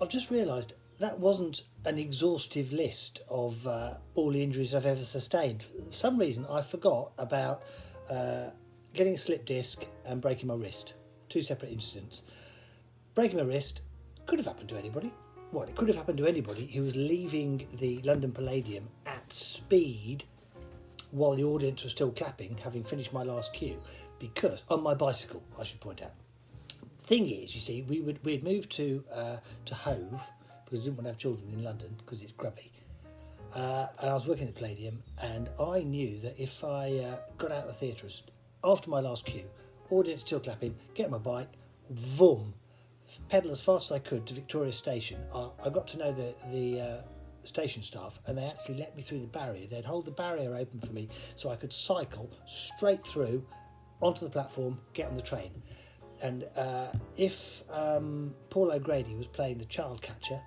I've just realised that wasn't an exhaustive list of all the injuries I've ever sustained. For some reason, I forgot about getting a slip disc and breaking my wrist. Two separate incidents. Breaking my wrist could have happened to anybody. Well, it could have happened to anybody who was leaving the London Palladium at speed while the audience was still clapping, having finished my last cue, because on my bicycle, I should point out. Thing is, you see, we had moved to Hove because I didn't want to have children in London because it's grubby. And I was working at the Palladium, and I knew that if I got out of the theatre after my last cue, audience still clapping, get on my bike, vroom, pedal as fast as I could to Victoria Station. I got to know the station staff, and they actually let me through the barrier. They'd hold the barrier open for me so I could cycle straight through onto the platform, get on the train. And if Paul O'Grady was playing the child catcher,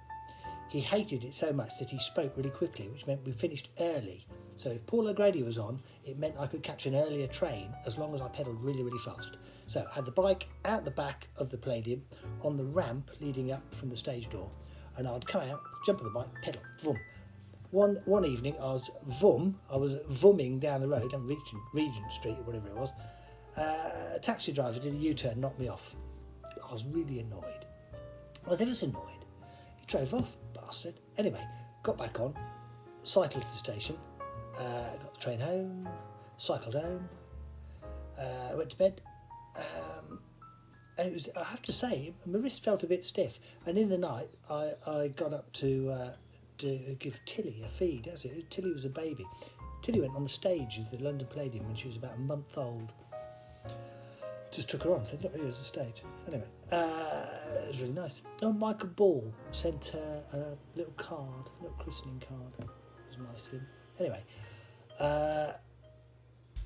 he hated it so much that he spoke really quickly, which meant we finished early. So if Paul O'Grady was on, it meant I could catch an earlier train as long as I pedalled really, really fast. So I had the bike out the back of the Palladium on the ramp leading up from the stage door, and I'd come out, jump on the bike, pedal, vroom. One evening I was vooming down the road, and Regent Street or whatever it was. A taxi driver did a U-turn, knocked me off. I was really annoyed. I was ever so annoyed. He drove off, bastard. Anyway, got back on, cycled to the station, got the train home, cycled home, went to bed. And it was, I have to say, my wrist felt a bit stiff. And in the night, I got up to give Tilly a feed. Tilly was a baby. Tilly went on the stage of the London Palladium when she was about a month old. Just took her on, said, look, here's the stage. Anyway, it was really nice. Oh, Michael Ball sent her a little card, a little christening card. It was nice of him. Anyway,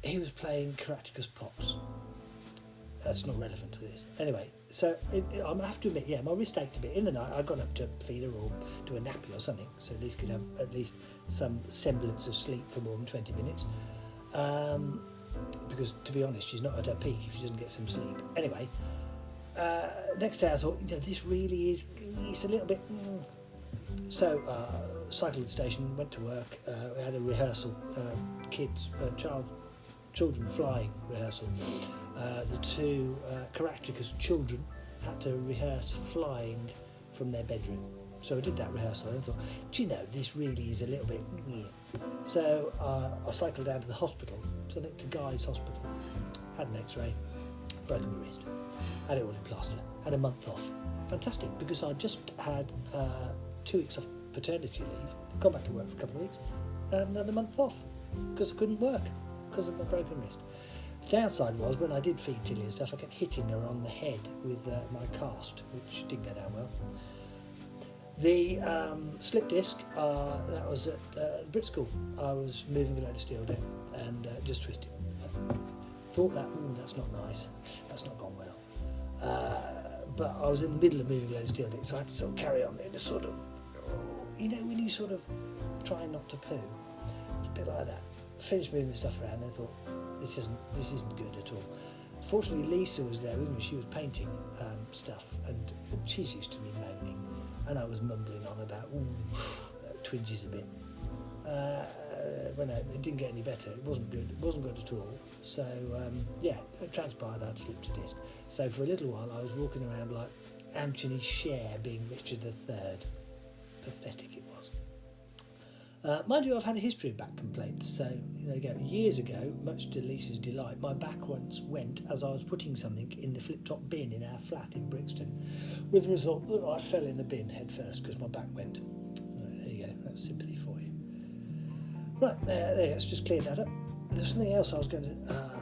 he was playing Caractacus Pops. That's not relevant to this. Anyway, so I have to admit, yeah, my wrist ached a bit. In the night, I got up to feed her or do a nappy or something, so at least could have at least some semblance of sleep for more than 20 minutes. Because, to be honest, she's not at her peak if she doesn't get some sleep. Anyway, next day I thought, this really is, it's a little bit... So, cycled to the station, went to work, we had a rehearsal, children flying rehearsal. The two Caractacus children had to rehearse flying from their bedroom. So I did that rehearsal and I thought, do you know, this really is a little bit weird. So I cycled down to the hospital, so I think to Guy's Hospital, had an x-ray, broken my wrist, had it all in plaster, had a month off. Fantastic, because I just had 2 weeks off paternity leave, gone back to work for a couple of weeks, and had a month off, because I couldn't work, because of my broken wrist. The downside was, when I did feed Tilly and stuff, I kept hitting her on the head with my cast, which didn't go down well. The slip disc, that was at the Brit School. I was moving a load of steel down and just twisted. Thought that, that's not nice. That's not gone well. But I was in the middle of moving a load of steel down, so I had to sort of carry on in a sort of, when you sort of try not to poo, it's a bit like that. Finished moving the stuff around and I thought, this isn't good at all. Fortunately, Lisa was there with me. She was painting stuff, and she's used to me moaning. And I was mumbling on about, twinges a bit. Well, no, it didn't get any better. It wasn't good. It wasn't good at all. So, it transpired I'd slipped a disc. So for a little while, I was walking around like Anthony Sher being Richard III. Pathetic it was. Mind you, I've had a history of back complaints. So, years ago, much to Lisa's delight, my back once went as I was putting something in the flip-top bin in our flat in Brixton, with the result that I fell in the bin head first because my back went. Right, there you go, that's sympathy for you. Right, there, let's just clear that up. There's something else I was going to...